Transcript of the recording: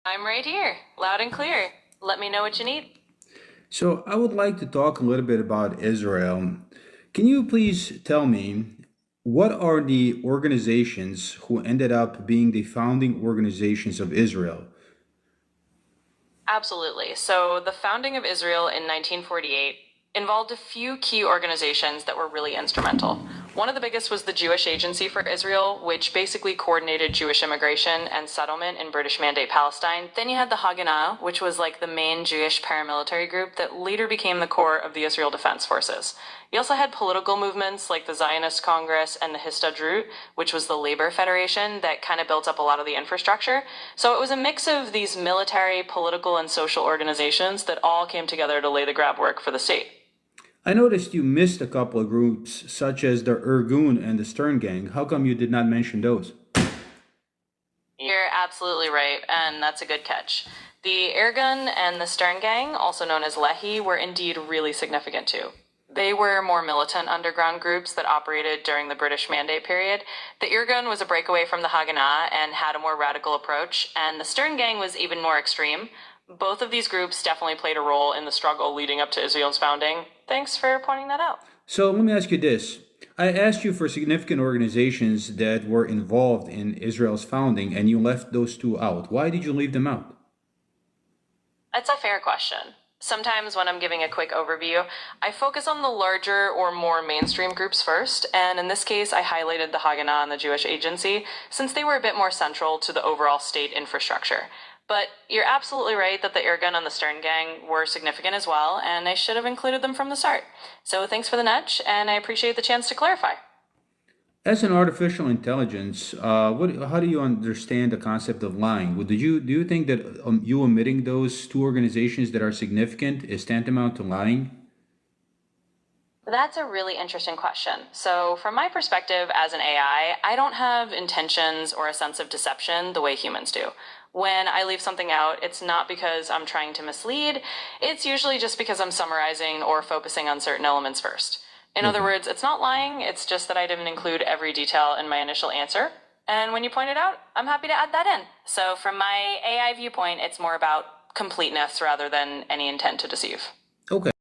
I'm right here, loud and clear. Let me know what you need. So, I would like to talk a little bit about Israel. Can you please tell me what are the organizations who ended up being the founding organizations of Israel? Absolutely. So, the founding of Israel in 1948 involved a few key organizations that were really instrumental. One of the biggest was the Jewish Agency for Israel, which basically coordinated Jewish immigration and settlement in British Mandate Palestine. Then you had the Haganah, which was like the main Jewish paramilitary group that later became the core of the Israel Defense Forces. You also had political movements like the Zionist Congress and the Histadrut, which was the labor federation that kind of built up a lot of the infrastructure. So it was a mix of these military, political, and social organizations that all came together to lay the groundwork for the state. I noticed you missed a couple of groups, such as the Irgun and the Stern Gang. How come you did not mention those? You're absolutely right, and that's a good catch. The Airgun and the Stern Gang, also known as Lehi, were indeed really significant too. They were more militant underground groups that operated during the British Mandate period. The Irgun was a breakaway from the Haganah and had a more radical approach, and the Stern Gang was even more extreme. Both of these groups definitely played a role in the struggle leading up to Israel's founding. Thanks for pointing that out. So, let me ask you this. I asked you for significant organizations that were involved in Israel's founding, and you left those two out. Why did you leave them out? That's a fair question. Sometimes when I'm giving a quick overview, I focus on the larger or more mainstream groups first, and in this case, I highlighted the Haganah and the Jewish Agency, since they were a bit more central to the overall state infrastructure. But you're absolutely right that the Airgun and the Stern Gang were significant as well, and I should have included them from the start. So thanks for the nudge, and I appreciate the chance to clarify. As an artificial intelligence, how do you understand the concept of lying? Do you think that you omitting those two organizations that are significant is tantamount to lying? That's a really interesting question. So, from my perspective as an AI, I don't have intentions or a sense of deception the way humans do. When I leave something out, it's not because I'm trying to mislead, it's usually just because I'm summarizing or focusing on certain elements first. In other Okay. words, it's not lying, it's just that I didn't include every detail in my initial answer. And when you point it out, I'm happy to add that in. So, from my AI viewpoint, it's more about completeness rather than any intent to deceive. Okay.